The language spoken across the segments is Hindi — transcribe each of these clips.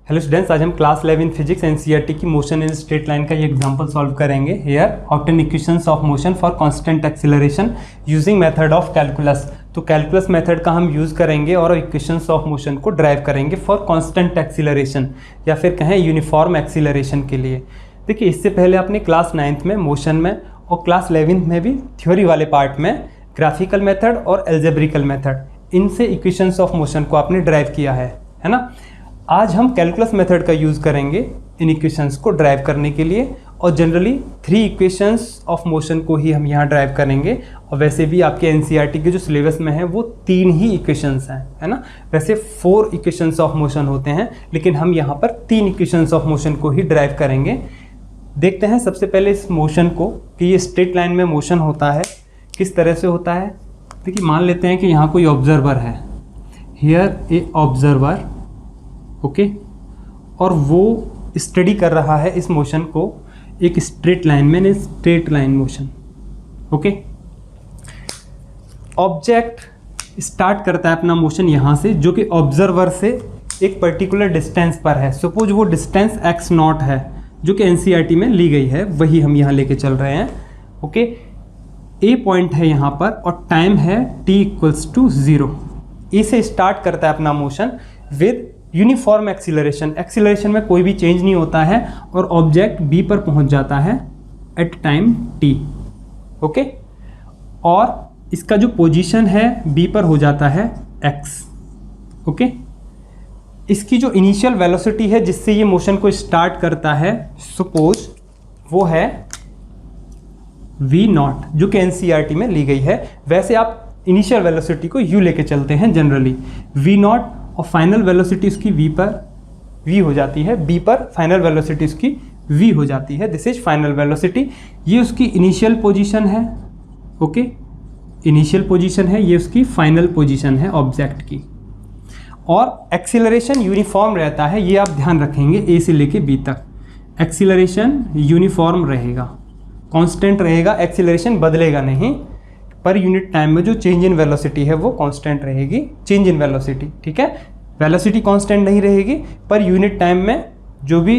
हेलो स्टूडेंट्स, आज हम क्लास 11 फिजिक्स एनसीईआरटी की मोशन इन स्ट्रेट लाइन का ये एग्जांपल सॉल्व करेंगे। Here obtain equations of motion for constant acceleration using method of calculus. तो कैलकुलस मेथड का हम यूज़ करेंगे और इक्वेशंस ऑफ मोशन को ड्राइव करेंगे फॉर कांस्टेंट एक्सीलरेशन या फिर कहें यूनिफॉर्म एक्सीलरेशन के लिए। देखिए, इससे पहले आपने क्लास 9th में मोशन में और क्लास 11th में भी थ्योरी वाले पार्ट में ग्राफिकल मेथड और एल्जेब्रिकल मेथड, इनसे इक्वेशंस ऑफ मोशन को आपने ड्राइव किया है ना। आज हम कैलकुलस मेथड का यूज़ करेंगे इन इक्वेशंस को ड्राइव करने के लिए, और जनरली 3 इक्वेशंस ऑफ मोशन को ही हम यहाँ ड्राइव करेंगे। और वैसे भी आपके एनसीईआरटी के जो सिलेबस में है वो 3 ही इक्वेशंस हैं, है ना। वैसे 4 इक्वेशंस ऑफ मोशन होते हैं, लेकिन हम यहाँ पर 3 इक्वेशंस ऑफ मोशन को ही ड्राइव करेंगे। देखते हैं सबसे पहले इस मोशन को कि ये स्ट्रेट लाइन में मोशन होता है किस तरह से होता है। देखिए, मान लेते हैं कि यहाँ कोई ऑब्जर्वर है, हियर ए ऑब्जर्वर, ओके, और वो स्टडी कर रहा है इस मोशन को एक स्ट्रेट लाइन में, straight line motion, okay. Object start करता है अपना मोशन यहाँ से, जो कि ऑब्जर्वर से एक पर्टिकुलर डिस्टेंस पर है। सपोज वो डिस्टेंस x0 है, जो कि एनसीईआरटी में ली गई है, वही हम यहाँ लेके चल रहे हैं, ओके। ए पॉइंट है यहाँ पर और टाइम है t = 0। ए से स्टार्ट करता है अपना motion with uniform acceleration. Acceleration में कोई भी चेंज नहीं होता है और ऑब्जेक्ट बी पर पहुंच जाता है एट टाइम टी, ओके। और इसका जो पोजीशन है बी पर हो जाता है एक्स, ओके। इसकी जो इनिशियल वेलोसिटी है जिससे ये मोशन को स्टार्ट करता है, सपोज वो है v0, जो कि एनसीईआरटी में ली गई है। वैसे आप इनिशियल वेलोसिटी को u लेके चलते हैं जनरली, v0, और फाइनल वेलोसिटी उसकी v पर v हो जाती है, b पर फाइनल वेलोसिटी उसकी v हो जाती है। This is final velocity. ये उसकी इनिशियल पोजीशन है, ओके, इनिशियल पोजीशन है, ये उसकी फाइनल पोजीशन है ऑब्जेक्ट की। और एक्सीलरेशन यूनिफॉर्म रहता है, ये आप ध्यान रखेंगे, a से लेके b तक एक्सीलरेशन यूनिफॉर्म रहेगा, कांस्टेंट रहेगा, एक्सीलरेशन बदलेगा नहीं। पर यूनिट टाइम में जो चेंज इन वेलोसिटी है वो कांस्टेंट रहेगी, चेंज इन वेलोसिटी, ठीक है। वेलोसिटी कांस्टेंट नहीं रहेगी, पर यूनिट टाइम में जो भी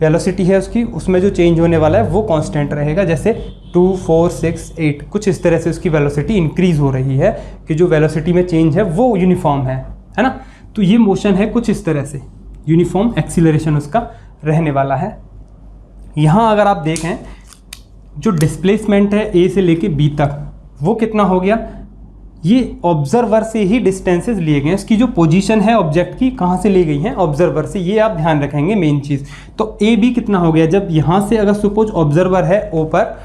वेलोसिटी है उसकी, उसमें जो चेंज होने वाला है वो कांस्टेंट रहेगा। जैसे 2, 4, 6, 8 कुछ इस तरह से उसकी वेलोसिटी इंक्रीज हो रही है कि जो वेलोसिटी में चेंज है वो यूनिफॉर्म है ना। तो ये मोशन है कुछ इस तरह से, यूनिफॉर्म एक्सीलरेशन उसका रहने वाला है। यहाँ अगर आप देखें, जो डिस्प्लेसमेंट है ए से लेके बी तक, वो कितना हो गया, ये ऑब्जर्वर से ही डिस्टेंसेस लिए गए हैं। इसकी जो पोजीशन है ऑब्जेक्ट की कहाँ से ली गई हैं, ऑब्जर्वर से, ये आप ध्यान रखेंगे मेन चीज़। तो ए बी कितना हो गया, जब यहाँ से अगर सपोज ऑब्जर्वर है ओ पर,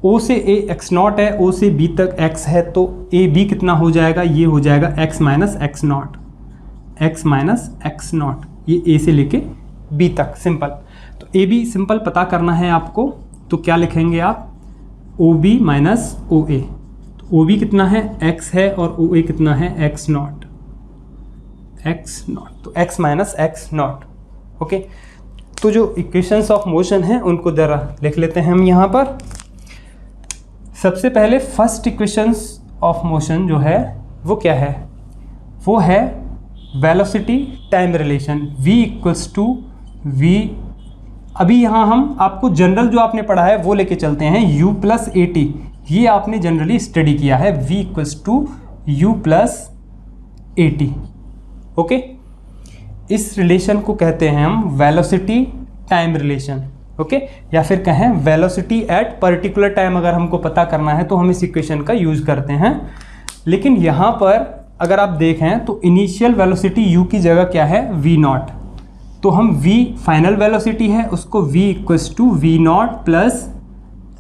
ओ से ए x0 है, ओ से बी तक x है, तो ए बी कितना हो जाएगा, ये हो जाएगा x - x0, ये ए से लेके बी तक, सिंपल। तो ए बी सिंपल पता करना है आपको, तो क्या लिखेंगे आप, ओ बी माइनस ओ ए। तो ओ बी कितना है, x है, और ओ ए कितना है, x0, तो x - x0, ओके। तो जो इक्वेशंस ऑफ मोशन हैं उनको जरा लिख लेते हैं हम यहाँ पर। सबसे पहले फर्स्ट इक्वेशंस ऑफ मोशन जो है वो क्या है, वो है velocity time relation, v = v। अभी यहाँ हम आपको जनरल जो आपने पढ़ा है वो लेके चलते हैं, u + at, ये आपने जनरली स्टडी किया है, v = u + at, ओके। इस रिलेशन को कहते हैं हम वेलोसिटी टाइम रिलेशन, ओके, या फिर कहें वेलोसिटी एट पर्टिकुलर टाइम। अगर हमको पता करना है तो हम इस इक्वेशन का यूज़ करते हैं। लेकिन यहाँ पर अगर आप देखें तो इनिशियल वेलोसिटी u की जगह क्या है, v0, तो हम v फाइनल वेलोसिटी है, उसको v = v0 +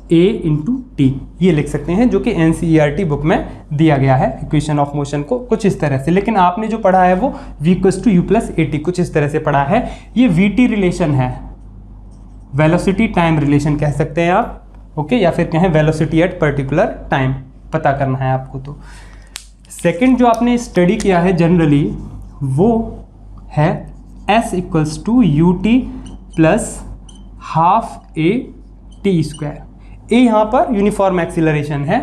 a × t, ये लिख सकते हैं, जो कि एनसीईआरटी बुक में दिया गया है इक्वेशन ऑफ मोशन को कुछ इस तरह से। लेकिन आपने जो पढ़ा है वो v = u + at कुछ इस तरह से पढ़ा है। ये vt रिलेशन है, वेलोसिटी टाइम रिलेशन कह सकते हैं आप, ओके, या फिर कहें वेलोसिटी एट पर्टिकुलर टाइम, पता करना है आपको। तो सेकंड जो आपने स्टडी किया है जनरली वो है s = ut + ½ a t²। a यहाँ पर यूनिफॉर्म एक्सीलरेशन है,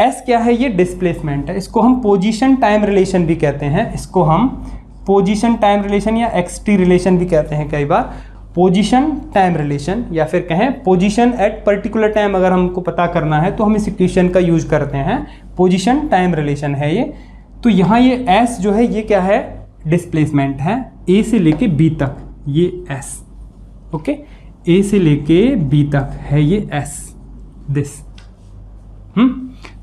s क्या है, ये डिस्प्लेसमेंट है। इसको हम पोजीशन टाइम रिलेशन भी कहते हैं, इसको हम पोजीशन टाइम रिलेशन या एक्सटी रिलेशन भी कहते हैं कई बार, पोजीशन टाइम रिलेशन, या फिर कहें पोजीशन एट पर्टिकुलर टाइम अगर हमको पता करना है तो हम इस इक्वेशन का यूज करते हैं, पोजीशन टाइम रिलेशन है ये। तो यहाँ ये s जो है ये क्या है, डिस्प्लेसमेंट है a से लेके b तक, ये s, ओके, a से लेके b तक है ये s, दिस।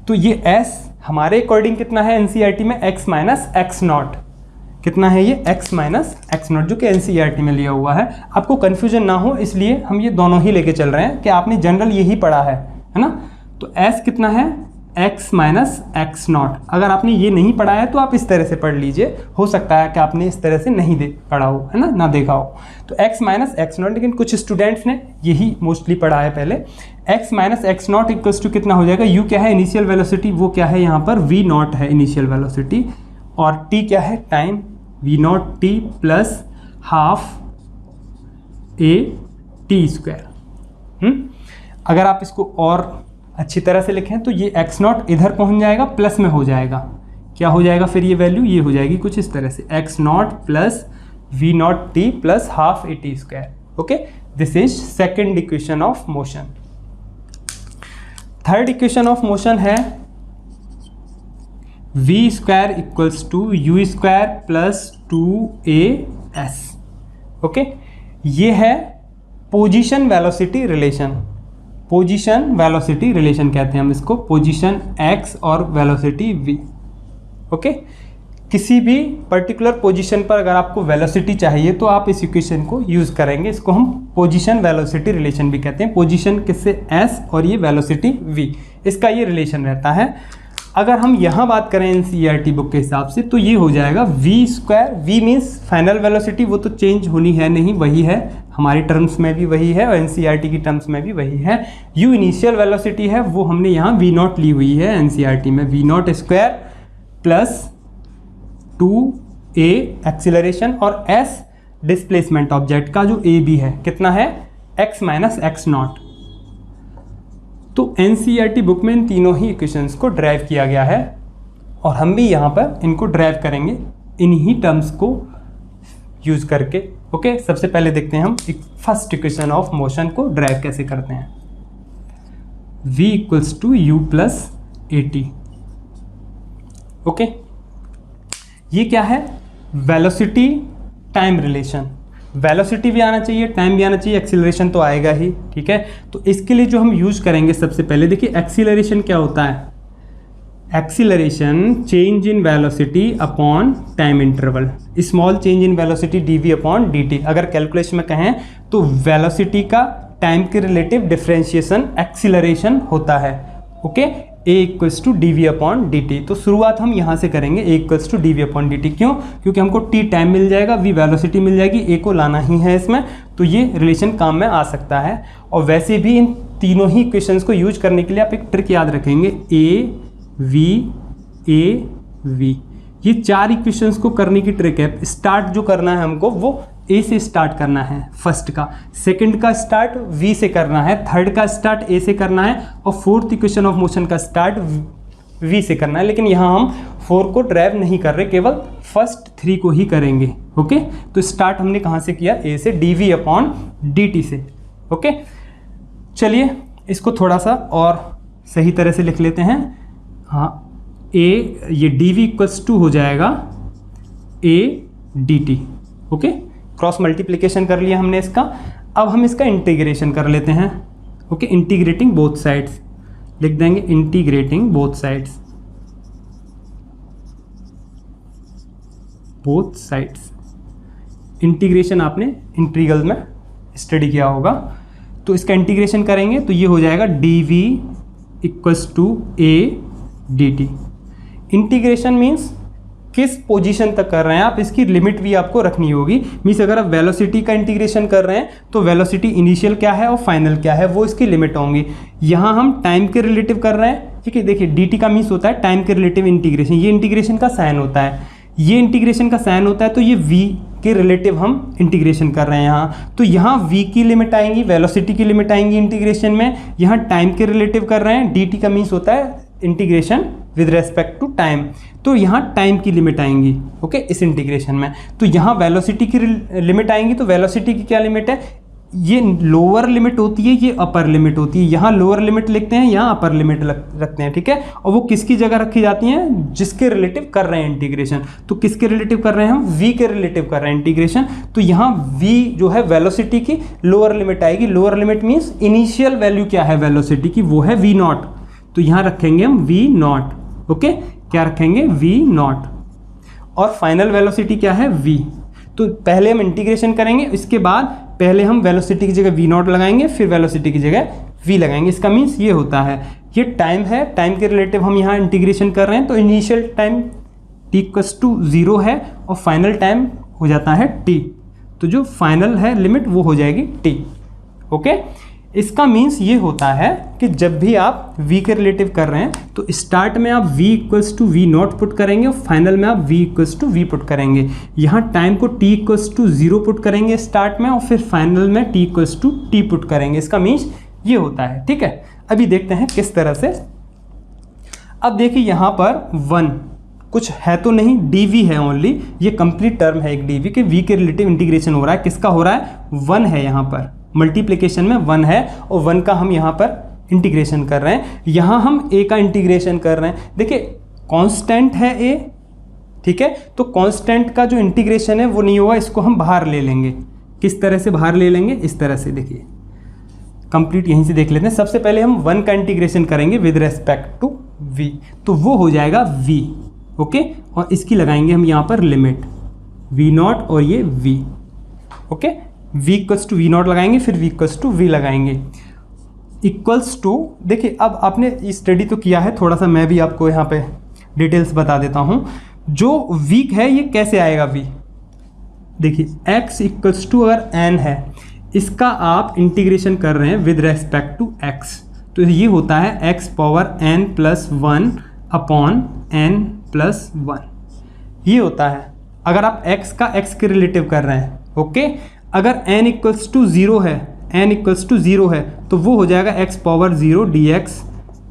तो ये s हमारे अकॉर्डिंग कितना है एनसीईआरटी में, x माइनस एक्स नॉट, कितना है ये x माइनस एक्स नॉट, जो कि एनसीईआरटी में लिया हुआ है। आपको कन्फ्यूजन ना हो इसलिए हम ये दोनों ही लेके चल रहे हैं कि आपने जनरल यही पढ़ा है ना। तो s कितना है, x माइनस एक्स नॉट। अगर आपने ये नहीं पढ़ा है तो आप इस तरह से पढ़ लीजिए, हो सकता है कि आपने इस तरह से नहीं पढ़ा हो, है ना देखा हो। तो x माइनस एक्स नॉट, लेकिन कुछ स्टूडेंट्स ने यही मोस्टली पढ़ा है पहले। x minus x not equals to कितना हो जाएगा, u क्या है इनिशियल वेलोसिटी, वो क्या है यहाँ पर v नॉट है इनिशियल वेलोसिटी, और t क्या है time, v not t plus half a t square. अगर आप इसको और अच्छी तरह से लिखें तो ये x नॉट इधर पहुंच जाएगा, प्लस में हो जाएगा, क्या हो जाएगा फिर ये वैल्यू, ये हो जाएगी कुछ इस तरह से, x not plus v not t plus half a t square. Okay, this is second equation of motion. Third equation of motion है v square equals to u square plus 2as। Okay, ये है position velocity relation, position velocity relation कहते हैं हम इसको, पोजीशन x और वेलोसिटी v। ओके, किसी भी पर्टिकुलर पोजीशन पर अगर आपको वेलोसिटी चाहिए तो आप इस इक्वेशन को यूज़ करेंगे, इसको हम पोजीशन वेलोसिटी रिलेशन भी कहते हैं। पोजीशन किससे, s, और ये वेलोसिटी v, इसका ये रिलेशन रहता है। अगर हम यहाँ बात करें एनसीईआरटी बुक के हिसाब से तो ये हो जाएगा v square, v means final velocity, वो तो चेंज होनी है नहीं, वही है हमारी टर्म्स में भी वही है और एनसीईआरटी की टर्म्स में भी वही है। u इनिशियल वेलोसिटी है, वो हमने यहाँ v नॉट ली हुई है एनसीईआरटी में, v not square plus 2a acceleration, और s डिस्प्लेसमेंट ऑब्जेक्ट का जो a b है कितना है, x माइनस एक्स नॉट। तो एनसीईआरटी बुक में इन तीनों ही इक्वेशंस को ड्राइव किया गया है और हम भी यहाँ पर इनको ड्राइव करेंगे इन्हीं टर्म्स को यूज करके। ओके, सबसे पहले देखते हैं हम फर्स्ट इक्वेशन ऑफ मोशन को ड्राइव कैसे करते हैं। v equals to u plus a t. Okay, ये क्या है, वेलोसिटी टाइम रिलेशन, वेलोसिटी भी आना चाहिए, टाइम भी आना चाहिए, एक्सीलरेशन तो आएगा ही, ठीक है। तो इसके लिए जो हम यूज़ करेंगे सबसे पहले, देखिए एक्सीलरेशन क्या होता है, acceleration change in velocity upon time interval, small change in velocity dv upon dt। अगर कैलकुलेशन में कहें तो वेलोसिटी का टाइम के रिलेटिव डिफरेंशिएशन एक्सीलरेशन होता है। Okay, a equals to d v upon d t. तो शुरुआत हम यहाँ से करेंगे, a equals to d v upon d t. क्यों, क्योंकि हमको t टाइम मिल जाएगा, v वेलोसिटी मिल जाएगी, a को लाना ही है इसमें, तो ये रिलेशन काम में आ सकता है। और वैसे भी इन तीनों ही इक्वेशंस को यूज करने के लिए आप एक ट्रिक याद रखेंगे, a v, ये चार इक्वेशंस को करने की ट्रिक है। स्टार्ट जो करना है हमको वो a से स्टार्ट करना है, फर्स्ट का, सेकंड का स्टार्ट v से करना है, थर्ड का स्टार्ट a से करना है, और फोर्थ इक्वेशन ऑफ मोशन का स्टार्ट v से करना है। लेकिन यहाँ हम 4 को ड्राइव नहीं कर रहे, केवल फर्स्ट 3 को ही करेंगे। ओके, तो स्टार्ट हमने कहाँ से किया, a से, dv अपॉन dt से। ओके, चलिए इसको थोड़ा सा और सही तरह से लिख लेते हैं। हाँ, ये dv इक्वल्स टू हो जाएगा a dt। Okay, cross multiplication कर लिया हमने इसका। अब हम इसका इंटीग्रेशन कर लेते हैं। ओके, इंटीग्रेटिंग बोथ साइड्स लिख देंगे, integrating both sides, both sides. Integration आपने इंटीग्रल में स्टडी किया होगा, तो इसका इंटीग्रेशन करेंगे तो ये हो जाएगा dv equals to a dt। Integration means किस पोजीशन तक कर रहे हैं आप, इसकी लिमिट भी आपको रखनी होगी। मीन्स अगर आप वेलोसिटी का इंटीग्रेशन कर रहे हैं तो वेलोसिटी इनिशियल क्या है और फाइनल क्या है, वो इसकी लिमिट होंगी। यहाँ हम टाइम के रिलेटिव कर रहे हैं, ठीक है। देखिए dt का मीन्स होता है टाइम के रिलेटिव इंटीग्रेशन, ये इंटीग्रेशन का साइन होता है, ये इंटीग्रेशन का साइन होता है, तो ये v के रिलेटिव हम इंटीग्रेशन कर रहे हैं यहाँ। तो यहाँ v की लिमिट आएंगी, वेलोसिटी की लिमिट आएंगी इंटीग्रेशन में, यहाँ टाइम के रिलेटिव कर रहे हैं, dt का मीन्स होता है integration with respect to time. तो यहाँ टाइम की लिमिट आएंगी, ओके, इस इंटीग्रेशन में। तो यहाँ वेलोसिटी की लिमिट आएंगी, तो वेलोसिटी की क्या लिमिट है, ये लोअर लिमिट होती है, ये अपर लिमिट होती है। यहाँ लोअर लिमिट लिखते हैं, यहाँ अपर लिमिट रखते हैं, ठीक है। और वो किसकी जगह रखी जाती हैं, जिसके रिलेटिव कर रहे हैं इंटीग्रेशन। तो किसके रिलेटिव कर रहे हैं हम, v के रिलेटिव कर रहे हैं इंटीग्रेशन। तो यहाँ v जो है वेलोसिटी की लोअर लिमिट आएगी। Lower limit means initial value क्या है वेलोसिटी की, वो है v नॉट। तो यहाँ रखेंगे हम v नॉट, ओके, क्या रखेंगे, v नॉट। और फाइनल वेलोसिटी क्या है, v। तो पहले हम इंटीग्रेशन करेंगे, इसके बाद पहले हम वेलोसिटी की जगह v नॉट लगाएंगे, फिर वेलोसिटी की जगह v लगाएंगे। इसका मीन्स ये होता है, ये टाइम है, टाइम के रिलेटिव हम यहाँ इंटीग्रेशन कर रहे हैं। तो इनिशियल टाइम t=0 है और फाइनल टाइम हो जाता है t। तो जो फाइनल है लिमिट वो हो जाएगी t, ओके। इसका मीन्स ये होता है कि जब भी आप v के रिलेटिव कर रहे हैं तो स्टार्ट में आप v नॉट पुट करेंगे और फाइनल में आप v पुट करेंगे। यहाँ टाइम को t=0 पुट करेंगे स्टार्ट में और फिर फाइनल में t पुट करेंगे। इसका मीन्स ये होता है, ठीक है। अभी देखते हैं किस तरह से। अब देखिए यहाँ पर 1 कुछ है तो नहीं, dv है ओनली, ये कंप्लीट टर्म है एक dv के v के रिलेटिव इंटीग्रेशन हो रहा है। किसका हो रहा है, 1 है, यहाँ पर मल्टीप्लिकेशन में 1 है और 1 का हम यहाँ पर इंटीग्रेशन कर रहे हैं। यहाँ हम a का इंटीग्रेशन कर रहे हैं। देखिए कांस्टेंट है a, ठीक है। तो कांस्टेंट का जो इंटीग्रेशन है वो नहीं होगा, इसको हम बाहर ले लेंगे। किस तरह से बाहर ले लेंगे, इस तरह से, देखिए कंप्लीट यहीं से देख लेते हैं। सबसे पहले हम 1 का इंटीग्रेशन करेंगे विद रेस्पेक्ट टू v, तो वो हो जाएगा v, ओके। और इसकी लगाएंगे हम यहाँ पर लिमिट v नॉट और ये v, ओके। v नॉट लगाएंगे, फिर v लगाएंगे, इक्वल्स टू। देखिए अब आपने स्टडी तो किया है, थोड़ा सा मैं भी आपको यहाँ पे डिटेल्स बता देता हूँ। जो वीक है ये कैसे आएगा v, देखिए x अगर n है, इसका आप इंटीग्रेशन कर रहे हैं विद रेस्पेक्ट टू x, तो ये होता है x⁻n+1 अपॉन n+1, ये होता है अगर आप x का x के रिलेटिव कर रहे हैं, ओके। अगर n=0 है, n=0 है तो वो हो जाएगा x⁻0 dx,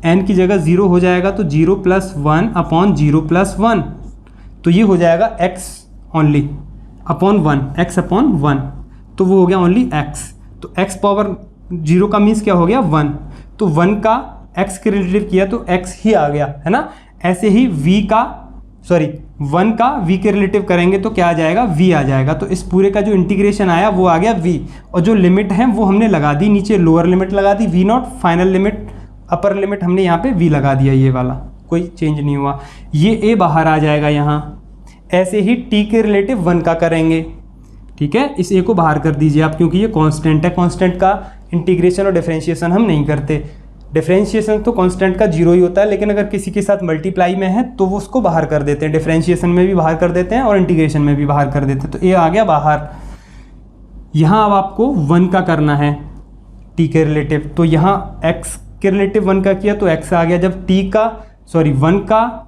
n की जगह 0 हो जाएगा तो 0+1 अपॉन 0+1, तो ये हो जाएगा x only upon 1, x upon 1, तो वो हो गया ओनली x। तो x⁻0 का मीन्स क्या हो गया, 1, तो 1 का x के रिलेटिव किया तो x ही आ गया, है ना। ऐसे ही 1 का v के रिलेटिव करेंगे तो क्या आ जाएगा, v आ जाएगा। तो इस पूरे का जो इंटीग्रेशन आया वो आ गया v, और जो लिमिट है वो हमने लगा दी, नीचे लोअर लिमिट लगा दी v not, final limit upper limit हमने यहाँ पे v लगा दिया, ये वाला कोई चेंज नहीं हुआ। ये a बाहर आ जाएगा यहाँ। ऐसे ही t के रिलेटिव 1 का करेंगे, ठीक है। इस a को बाहर कर दीजिए आप, क्योंकि ये कांस्टेंट है, कांस्टेंट का इंटीग्रेशन और डिफरेंशिएशन हम नहीं करते। डिफरेंशिएशन तो कांस्टेंट का 0 ही होता है, लेकिन अगर किसी के साथ मल्टीप्लाई में है तो वो उसको बाहर कर देते हैं, डिफरेंशिएशन में भी बाहर कर देते हैं और इंटीग्रेशन में भी बाहर कर देते हैं। तो ये आ गया बाहर। यहाँ अब आपको 1 का करना है t के रिलेटिव, तो यहाँ x के रिलेटिव 1 का किया तो x आ गया। जब 1 का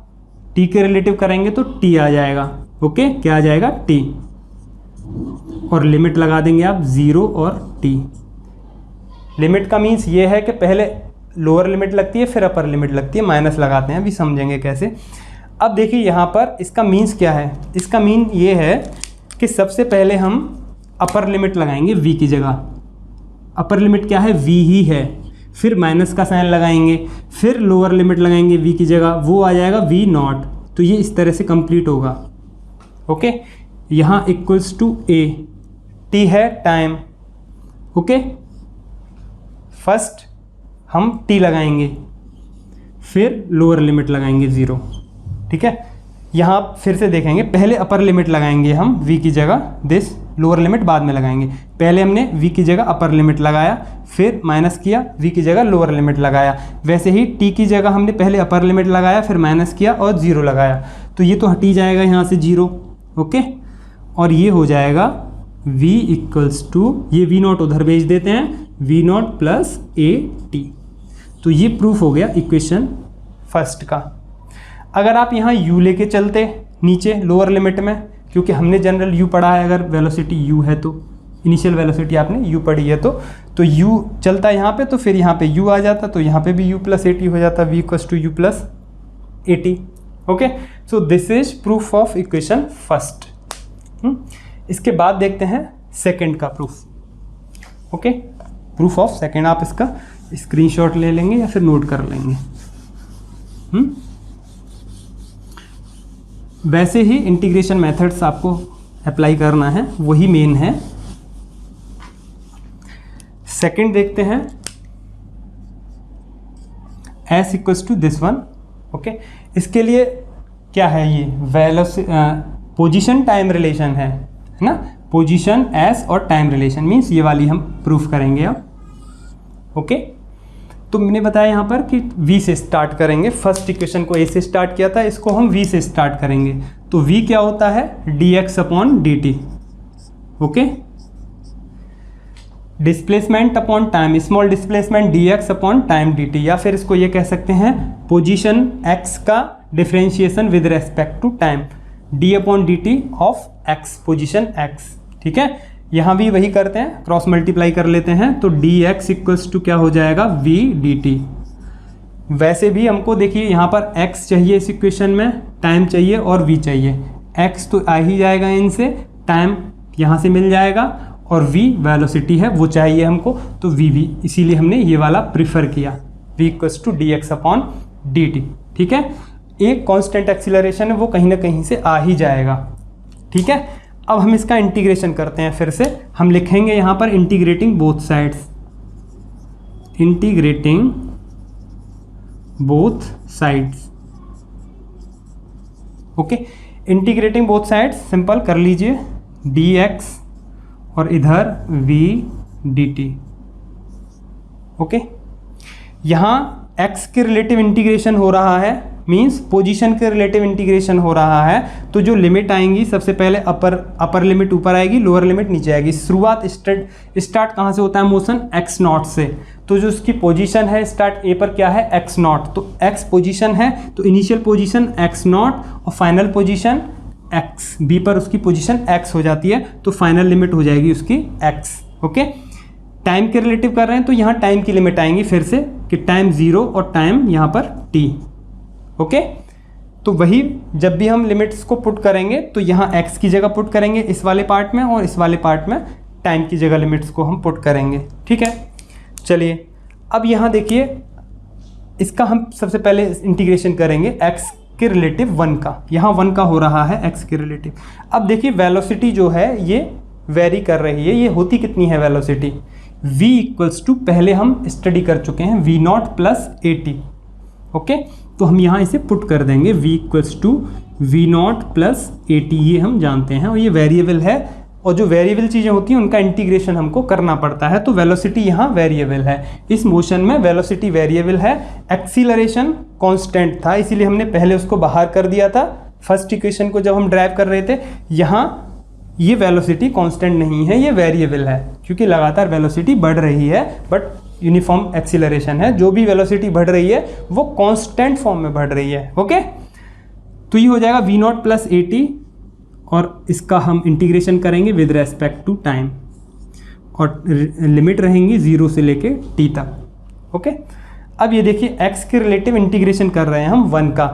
t के रिलेटिव करेंगे तो t आ जाएगा, ओके। क्या आ जाएगा, t, और लिमिट लगा देंगे आप 0 और t। लिमिट का मीन्स ये है कि पहले लोअर लिमिट लगती है फिर अपर लिमिट लगती है, माइनस लगाते हैं, अभी समझेंगे कैसे। अब देखिए यहाँ पर इसका मीन्स क्या है, इसका मीन ये है कि सबसे पहले हम अपर लिमिट लगाएंगे v की जगह। अपर लिमिट क्या है, v ही है, फिर माइनस का साइन लगाएंगे, फिर लोअर लिमिट लगाएंगे v की जगह, वो आ जाएगा v नॉट। तो ये इस तरह से कंप्लीट होगा, ओके। यहाँ इक्वल्स टू a, t है टाइम, ओके। फर्स्ट हम t लगाएंगे, फिर लोअर लिमिट लगाएंगे 0, ठीक है। यहाँ फिर से देखेंगे, पहले अपर लिमिट लगाएंगे हम v की जगह दिस, लोअर लिमिट बाद में लगाएंगे। पहले हमने v की जगह अपर लिमिट लगाया, फिर माइनस किया, v की जगह लोअर लिमिट लगाया। वैसे ही t की जगह हमने पहले अपर लिमिट लगाया, फिर माइनस किया और 0 लगाया, तो ये तो हट ही जाएगा यहाँ से 0, ओके। और ये हो जाएगा v इक्वल्स टू, ये v नॉट उधर भेज देते हैं, v नॉट प्लस at। तो ये प्रूफ हो गया इक्वेशन फर्स्ट का। अगर आप यहाँ u लेके चलते नीचे लोअर लिमिट में, क्योंकि हमने जनरल u पढ़ा है, अगर वेलोसिटी u है तो इनिशियल वेलोसिटी आपने u पढ़ी है तो u चलता है यहाँ पे, तो फिर यहाँ पे u आ जाता, तो यहाँ पे भी u प्लस at हो जाता, v equals to u plus 80. Okay, so this is proof of equation first. इसके बाद देखते हैं सेकंड का proof. Okay, proof of second. आप इसका स्क्रीनशॉट ले लेंगे या फिर नोट कर लेंगे. वैसे ही इंटीग्रेशन मेथड्स आपको अप्लाई करना है, वही मेन है. सेकंड देखते हैं, s equals to this one. Okay, इसके लिए क्या है, ये पोजीशन टाइम रिलेशन है ना. पोजीशन s और टाइम रिलेशन मीन्स ये वाली हम प्रूफ करेंगे अब. ओके, तो मैंने बताया यहाँ पर कि v से स्टार्ट करेंगे. फर्स्ट इक्वेशन को a से स्टार्ट किया था, इसको हम v से स्टार्ट करेंगे. तो v क्या होता है, dx upon dt. Okay, displacement upon time, small displacement dx upon time dt, या फिर इसको ये कह सकते हैं पोजीशन x का differentiation with respect to time, d upon dt of x, position x. ठीक है, यहाँ भी वही करते हैं, क्रॉस मल्टीप्लाई कर लेते हैं. तो dx इक्वल्स टू क्या हो जाएगा, v dt. वैसे भी हमको देखिए यहाँ पर x चाहिए इस इक्वेशन में, टाइम चाहिए और v चाहिए. x तो आ ही जाएगा इनसे, टाइम यहाँ से मिल जाएगा, और v वेलोसिटी है वो चाहिए हमको, तो v, इसीलिए हमने ये वाला प्रिफर किया, v equals to dx upon dt. ठीक है, एक कांस्टेंट एक्सीलरेशन है वो कहीं ना कहीं से आ ही जाएगा. ठीक है, अब हम इसका इंटीग्रेशन करते हैं. फिर से हम लिखेंगे यहाँ पर integrating both sides, integrating both sides. Okay, integrating both sides simple कर लीजिए, dx और इधर v dt. ओके, यहाँ x के रिलेटिव इंटीग्रेशन हो रहा है, मींस पोजीशन के रिलेटिव इंटीग्रेशन हो रहा है. तो जो लिमिट आएंगी, सबसे पहले अपर लिमिट ऊपर आएगी, लोअर लिमिट नीचे आएगी. शुरुआत स्टार्ट कहाँ से होता है, मोशन x नॉट से. तो जो उसकी पोजीशन है स्टार्ट a पर क्या है, x नॉट. तो x पोजीशन है, तो इनिशियल पोजीशन x नॉट और फाइनल पोजीशन x, b पर उसकी पोजीशन x हो जाती है. तो फाइनल लिमिट हो जाएगी उसकी x. ओके, टाइम के रिलेटिव कर रहे हैं तो यहाँ टाइम की लिमिट आएंगी फिर से कि टाइम 0 और टाइम यहाँ पर t. ओके, तो वही जब भी हम लिमिट्स को पुट करेंगे तो यहाँ x की जगह पुट करेंगे इस वाले पार्ट में, और इस वाले पार्ट में टाइम की जगह लिमिट्स को हम पुट करेंगे. ठीक है, चलिए अब यहाँ देखिए, इसका हम सबसे पहले इंटीग्रेशन करेंगे x के रिलेटिव 1 का. यहाँ 1 का हो रहा है x के रिलेटिव. अब देखिए वेलोसिटी जो है ये वेरी कर रही है. ये होती कितनी है वेलोसिटी, v इक्वल्स टू, पहले हम स्टडी कर चुके हैं, v not plus at. Okay, तो हम यहाँ इसे पुट कर देंगे, v equals to v not plus at, ये हम जानते हैं, और ये वेरिएबल है. और जो वेरिएबल चीज़ें होती हैं उनका इंटीग्रेशन हमको करना पड़ता है. तो वेलोसिटी यहाँ वेरिएबल है, इस मोशन में वेलोसिटी वेरिएबल है. एक्सीलरेशन कांस्टेंट था, इसीलिए हमने पहले उसको बाहर कर दिया था फर्स्ट इक्वेशन को जब हम ड्राइव कर रहे थे. यहाँ ये वेलोसिटी कांस्टेंट नहीं है, ये वेरिएबल है, क्योंकि लगातार वेलोसिटी बढ़ रही है, बट यूनिफॉर्म एक्सीलरेशन है. जो भी वेलोसिटी बढ़ रही है वो कांस्टेंट फॉर्म में बढ़ रही है. ओके, तो ये हो जाएगा v नॉट प्लस at, और इसका हम इंटीग्रेशन करेंगे विद रेस्पेक्ट टू टाइम, और लिमिट रहेंगी 0 से लेके t तक. ओके, अब ये देखिए x के रिलेटिव इंटीग्रेशन कर रहे हैं हम 1 का,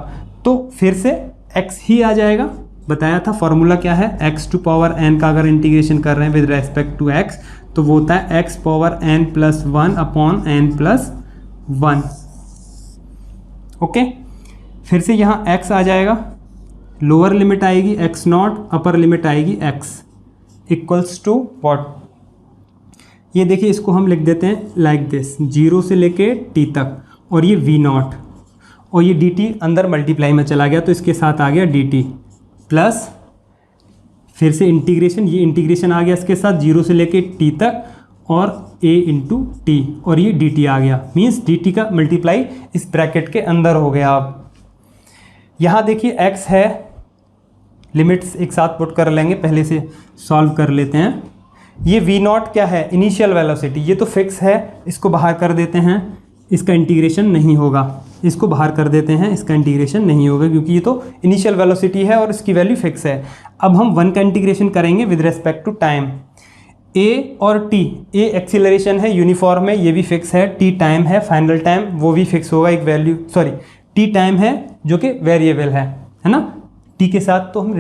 तो फिर से x ही आ जाएगा. बताया था फॉर्मूला क्या है, x टू पावर n का अगर इंटीग्रेशन कर रहे हैं विद रेस्पेक्ट टू x तो वो होता है x power n plus 1 upon n plus 1. Okay, फिर से यहाँ x आ जाएगा, लोअर लिमिट आएगी x नॉट, अपर लिमिट आएगी x इक्वल्स टू व्हाट, ये देखिए इसको हम लिख देते हैं लाइक दिस, 0 से लेके t तक, और ये v नॉट, और ये dt अंदर मल्टीप्लाई में चला गया तो इसके साथ आ गया dt, प्लस फिर से इंटीग्रेशन, ये इंटीग्रेशन आ गया इसके साथ 0 से लेके t तक, और a इंटू टी, और ये dt आ गया, मीन्स dt का मल्टीप्लाई इस ब्रैकेट के अंदर हो गया. अब यहाँ देखिए x है, लिमिट्स एक साथ पुट कर लेंगे, पहले से सॉल्व कर लेते हैं. ये v नॉट क्या है, इनिशियल वेलोसिटी, ये तो फिक्स है, इसको बाहर कर देते हैं, इसका इंटीग्रेशन नहीं होगा. इसको बाहर कर देते हैं, इसका इंटीग्रेशन नहीं होगा क्योंकि ये तो इनिशियल वेलोसिटी है और इसकी वैल्यू फिक्स है. अब हम 1 का इंटीग्रेशन करेंगे with respect to time. a और t, a एक्सीलरेशन है यूनिफॉर्म है, ये भी फिक्स है, t टाइम है, फाइनल टाइम वो भी फिक्स होगा एक वैल्यू, सॉरी टी टाइम है जो कि वेरिएबल है ना, टी के साथ तो हम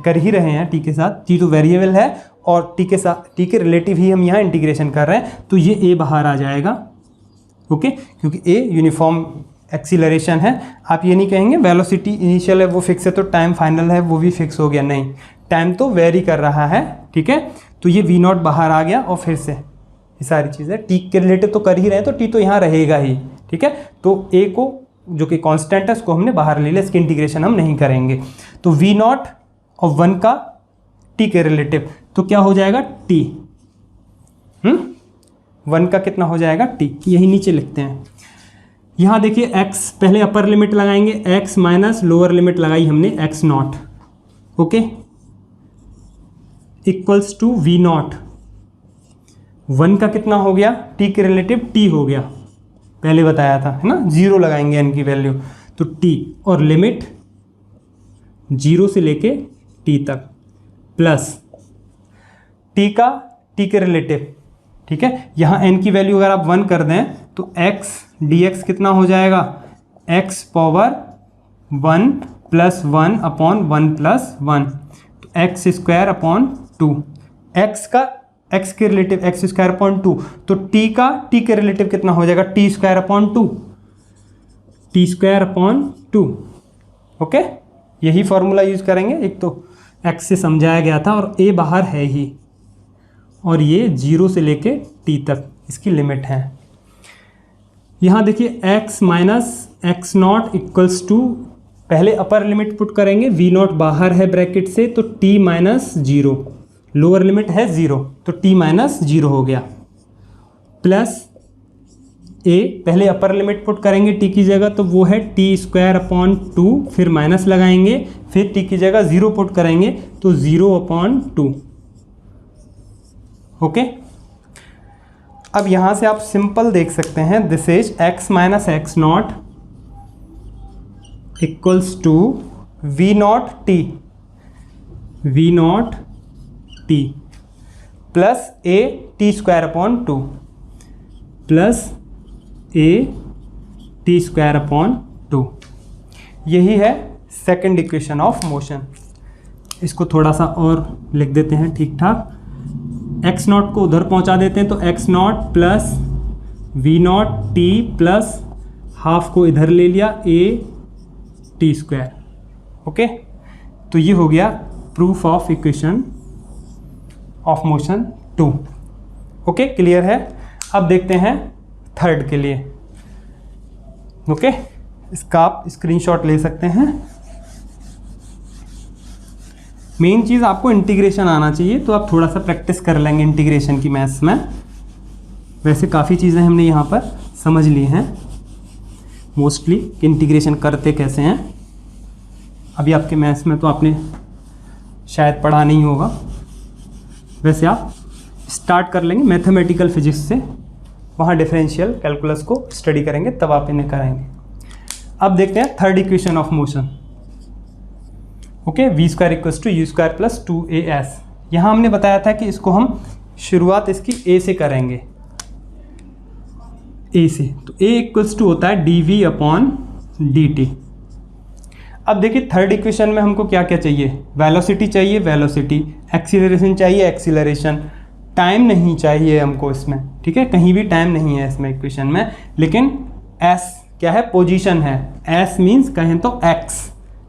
कर ही रहे हैं, टी के साथ, टी तो वेरिएबल है और टी के साथ टी के रिलेटिव ही हम यहाँ इंटीग्रेशन कर रहे हैं, तो ये ए बाहर आ जाएगा, ओके, क्योंकि ए यूनिफॉर्म एक्सीलरेशन है। आप ये नहीं कहेंगे वेलोसिटी इनिशियल है वो फिक्स है तो टाइम फाइनल है वो भी फिक्स हो गया, नहीं, टाइम तो वेरी कर रहा है, ठीक है। तो ये वी नॉट बाहर आ गया और फिर से ये सारी चीज़ें टी के रिलेटिव तो कर ही रहे हैं तो टी तो यहाँ रहेगा ही, ठीक है। तो ए को जो कि कांस्टेंट है उसको हमने बाहर ले लिया, इसकी इंटीग्रेशन हम नहीं करेंगे। तो वी नॉट और 1 का टी के रिलेटिव तो क्या हो जाएगा टी, 1 का कितना हो जाएगा टी, यही नीचे लिखते हैं। यहाँ देखिए x पहले अपर लिमिट लगाएंगे, x माइनस लोअर लिमिट लगाई हमने x not, okay, equals to v not, 1 का कितना हो गया t के रिलेटिव t हो गया, पहले बताया था है ना, 0 लगाएंगे n की वैल्यू तो t और लिमिट 0 से लेके t तक प्लस t का t के रिलेटिव, ठीक है। यहाँ n की वैल्यू अगर आप 1 कर दें तो x dx कितना हो जाएगा, x power 1 plus 1 upon 1 plus 1, तो एक्स स्क्वायर अपॉन 2, x का x के रिलेटिव एक्स स्क्वायर अपॉन 2, तो t का t के रिलेटिव कितना हो जाएगा T square upon 2, T square upon 2, okay. यही फॉर्मूला यूज करेंगे, एक तो x से समझाया गया था और a बाहर है ही, और ये 0 से लेके t तक इसकी लिमिट है। यहाँ देखिए x minus x not equals to, पहले अपर लिमिट पुट करेंगे, वी नॉट बाहर है ब्रैकेट से तो t माइनस 0, लोअर लिमिट है 0 तो t माइनस 0 हो गया, प्लस a पहले अपर लिमिट पुट करेंगे t की जगह तो वो है टी स्क्वायर अपॉन 2, फिर माइनस लगाएंगे, फिर t की जगह 0 पुट करेंगे तो 0 अपॉन 2, ओके। अब यहाँ से आप सिंपल देख सकते हैं, this is x minus x not equals to v not t plus a t square upon 2 plus a t square upon 2, यही है सेकंड इक्वेशन ऑफ मोशन। इसको थोड़ा सा और लिख देते हैं ठीक ठाक, एक्स नॉट को उधर पहुंचा देते हैं तो x not plus v not t plus half को इधर ले लिया ए टी स्क्वायर, ओके। तो ये हो गया proof of equation of motion 2, okay, clear है। अब देखते हैं थर्ड के लिए, ओके। इसका आप स्क्रीनशॉट ले सकते हैं। मेन चीज़ आपको इंटीग्रेशन आना चाहिए, तो आप थोड़ा सा प्रैक्टिस कर लेंगे इंटीग्रेशन की मैथ्स में। वैसे काफ़ी चीज़ें हमने यहाँ पर समझ ली हैं मोस्टली कि इंटीग्रेशन करते कैसे हैं। अभी आपके मैथ्स में तो आपने शायद पढ़ा नहीं होगा, वैसे आप स्टार्ट कर लेंगे मैथमेटिकल फिजिक्स से, वहाँ डिफरेंशियल कैलकुलस को स्टडी करेंगे तब आप इन्हें करेंगे। अब देखते हैं third equation of motion, okay, v square equals to u square plus 2as। यहाँ हमने बताया था कि इसको हम शुरुआत इसकी a से करेंगे, a से, तो a इक्वल्स टू होता है dv अपॉन dt। अब देखिए थर्ड इक्वेशन में हमको क्या क्या चाहिए, वेलोसिटी चाहिए वेलोसिटी, एक्सीलरेशन चाहिए एक्सीलरेशन, टाइम नहीं चाहिए हमको इसमें, ठीक है, कहीं भी टाइम नहीं है इसमें इक्वेशन में, लेकिन s क्या है, पोजीशन है, s मीन्स कहें तो x,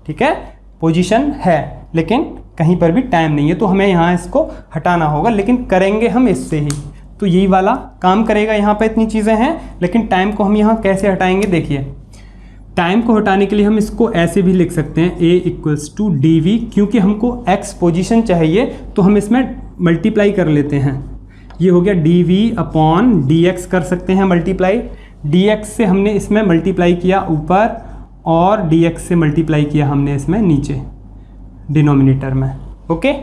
ठीक है, पोजीशन है लेकिन कहीं पर भी टाइम नहीं है, तो हमें यहाँ इसको हटाना होगा, लेकिन करेंगे हम इससे ही, तो यही वाला काम करेगा। यहाँ पे इतनी चीज़ें हैं, लेकिन टाइम को हम यहाँ कैसे हटाएंगे, देखिए टाइम को हटाने के लिए हम इसको ऐसे भी लिख सकते हैं, a equals to d v, क्योंकि हमको x पोजीशन चाहिए तो हम इसमें मल्टीप्लाई कर लेते हैं, ये हो गया d v upon d x कर सकते हैं मल्टीप्लाई, डी एक्स से हमने इसमें मल्टीप्लाई किया ऊपर और डी एक्स से मल्टीप्लाई किया हमने इसमें नीचे डिनोमिनेटर में, ओके।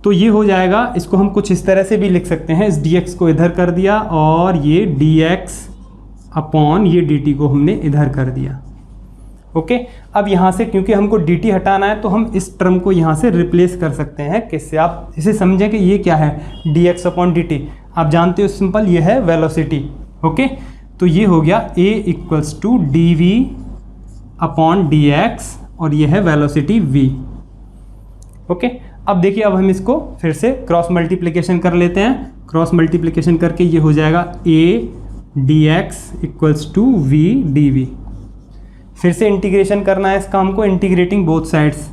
तो ये हो जाएगा, इसको हम कुछ इस तरह से भी लिख सकते हैं, इस डी एक्स को इधर कर दिया और ये डी एक्स अपॉन ये डी टी को हमने इधर कर दिया, ओके। अब यहाँ से क्योंकि हमको डी टी हटाना है तो हम इस टर्म को यहाँ से रिप्लेस कर सकते हैं, किससे, आप इसे समझें कि ये क्या है, D x upon d T, आप जानते हो सिंपल, ये है वेलोसिटी, ओके। तो ये हो गया a equals to d v upon dx और ये है वेलोसिटी v। ओके, अब देखिए, अब हम इसको फिर से क्रॉस मल्टीप्लिकेशन कर लेते हैं। क्रॉस मल्टीप्लिकेशन करके ये हो जाएगा a dx equals to v dv। फिर से इंटीग्रेशन करना है इसका हमको, integrating both sides,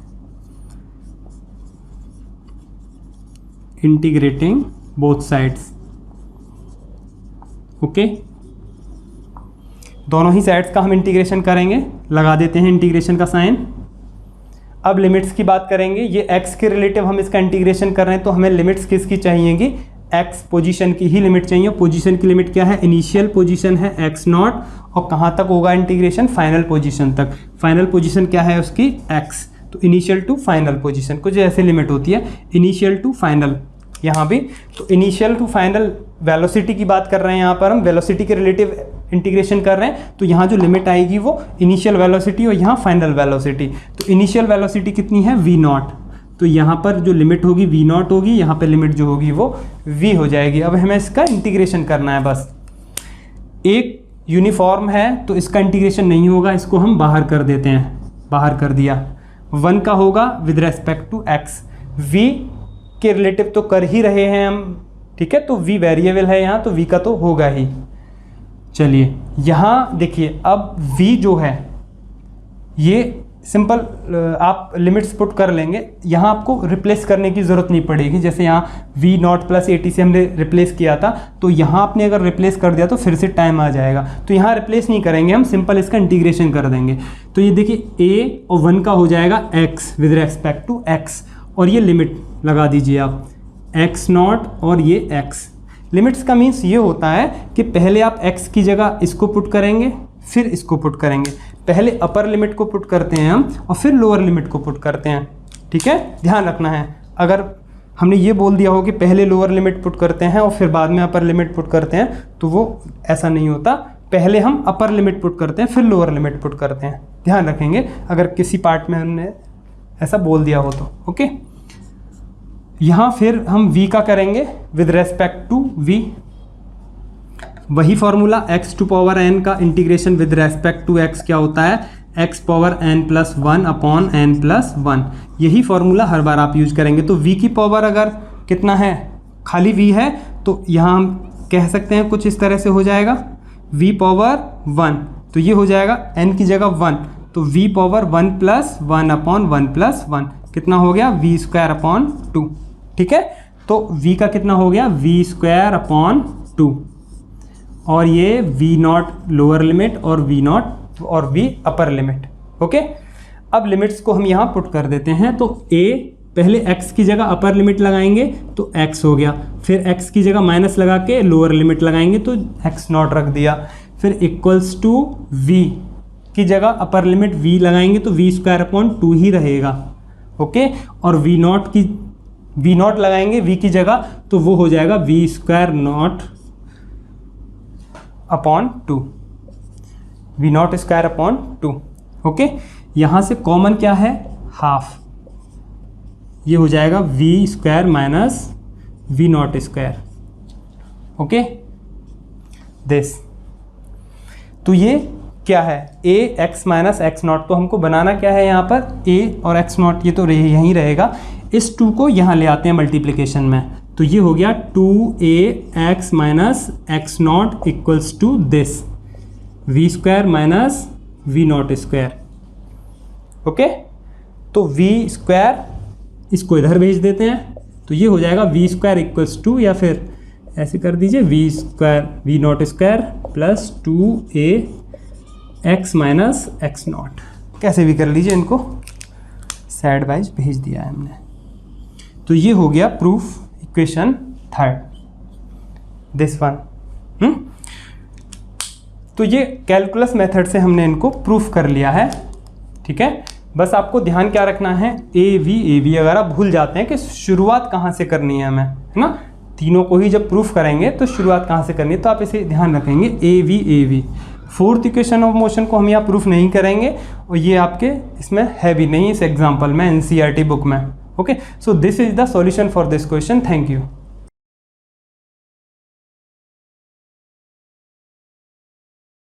integrating both sides. Okay, दोनों ही साइड्स का हम इंटीग्रेशन करेंगे, लगा देते हैं इंटीग्रेशन का साइन। अब लिमिट्स की बात करेंगे, ये x के रिलेटिव हम इसका इंटीग्रेशन कर रहे हैं, तो हमें लिमिट्स किसकी चाहिएगी, x पोजीशन की ही लिमिट चाहिए। पोजीशन की लिमिट क्या है, इनिशियल पोजीशन है x नॉट, और कहाँ तक होगा इंटीग्रेशन, फाइनल पोजीशन तक। फाइनल पोजीशन क्या है उसकी, x, तो इनिशियल टू फाइनल पोजीशन कुछ ऐसे लिमिट होती है, इनिशियल टू फाइनल। यहाँ भी तो इनिशियल टू फाइनल वेलोसिटी की बात कर रहे हैं, यहाँ पर हम वेलोसिटी के रिलेटिव इंटीग्रेशन कर रहे हैं, तो यहाँ जो लिमिट आएगी वो इनिशियल वेलोसिटी और यहाँ फाइनल वेलोसिटी। तो इनिशियल वेलोसिटी कितनी है, v नॉट, तो यहाँ पर जो लिमिट होगी v नॉट होगी, यहाँ पे लिमिट जो होगी वो v हो जाएगी। अब हमें इसका इंटीग्रेशन करना है बस। एक यूनिफॉर्म है तो इसका इंटीग्रेशन नहीं होगा, इसको हम बाहर कर देते हैं, बाहर कर दिया। 1 का होगा with respect to x, v के रिलेटिव तो कर ही रहे हैं हम, ठीक है, तो v वेरिएबल है यहाँ, तो v का तो होगा ही। चलिए यहाँ देखिए, अब v जो है ये सिंपल आप लिमिट्स पुट कर लेंगे, यहाँ आपको रिप्लेस करने की ज़रूरत नहीं पड़ेगी। जैसे यहाँ v नॉट प्लस एटी से हमने रिप्लेस किया था, तो यहाँ आपने अगर रिप्लेस कर दिया तो फिर से टाइम आ जाएगा, तो यहाँ रिप्लेस नहीं करेंगे हम, सिंपल इसका इंटीग्रेशन कर देंगे। तो ये देखिए a और 1 का हो जाएगा x with respect to x, और ये लिमिट लगा दीजिए आप, x नॉट और ये x। लिमिट्स का मीन्स ये होता है कि पहले आप x की जगह इसको पुट करेंगे, फिर इसको पुट करेंगे। पहले अपर लिमिट को पुट करते हैं हम और फिर लोअर लिमिट को पुट करते हैं, ठीक है, ध्यान रखना है। अगर हमने ये बोल दिया हो कि पहले लोअर लिमिट पुट करते हैं और फिर बाद में अपर लिमिट पुट करते हैं, तो वो ऐसा नहीं होता। पहले हम अपर लिमिट पुट करते हैं, फिर लोअर लिमिट पुट करते हैं, ध्यान रखेंगे अगर किसी पार्ट में हमने ऐसा बोल दिया हो तो। ओके, यहाँ फिर हम v का करेंगे विद रेस्पेक्ट टू v, वही formula x to power n का integration with respect to x क्या होता है, x power n plus 1 upon n plus 1। यही फॉर्मूला हर बार आप यूज करेंगे। तो v की पावर अगर कितना है, खाली v है, तो यहाँ हम कह सकते हैं कुछ इस तरह से हो जाएगा, v पावर 1, तो ये हो जाएगा n की जगह 1, तो v power 1 plus 1 upon 1 plus 1 कितना हो गया, v स्क्वायर अपॉन 2, ठीक है। तो v का कितना हो गया, v स्क्वायर अपॉन 2, और ये v नॉट लोअर लिमिट और v नॉट और v अपर लिमिट। ओके, अब लिमिट्स को हम यहाँ पुट कर देते हैं। तो a पहले x की जगह अपर लिमिट लगाएंगे तो x हो गया, फिर x की जगह माइनस लगा के लोअर लिमिट लगाएंगे तो x नॉट रख दिया, फिर इक्वल्स टू v की जगह अपर लिमिट v लगाएंगे तो v स्क्वायर अपॉन 2 ही रहेगा। ओके, और v नॉट लगाएंगे v की जगह तो वो हो जाएगा v square not upon 2, v not square upon 2। Okay, यहाँ से कॉमन क्या है, हाफ, ये हो जाएगा v square minus v not square. Okay, this, तो ये क्या है, a x minus x not. तो हमको बनाना क्या है यहाँ पर, a और x नॉट, ये तो यहीं रहेगा। इस 2 को यहाँ ले आते हैं मल्टीप्लिकेशन में, तो ये हो गया 2ax minus x not equals to this v square minus v not square. Okay, तो v स्क्वायर इसको इधर भेज देते हैं, तो ये हो जाएगा v स्क्वायर इक्वल्स टू, या फिर ऐसे कर दीजिए v square v not square plus 2ax minus x not, कैसे भी कर लीजिए, इनको साइड वाइज भेज दिया है हमने। तो ये हो गया proof equation 3rd, this one. तो ये कैलकुलस मेथड से हमने इनको प्रूफ कर लिया है, ठीक है। बस आपको ध्यान क्या रखना है, ए वी अगर आप भूल जाते हैं कि शुरुआत कहाँ से करनी है हमें, है ना, तीनों को ही जब प्रूफ करेंगे तो शुरुआत कहाँ से करनी है, तो आप इसे ध्यान रखेंगे A V. 4th equation of motion को हम यहाँ प्रूफ नहीं करेंगे, और ये आपके इसमें है भी नहीं इस एग्जाम्पल में, NCERT बुक में। Okay, so this is the solution for this question. Thank you.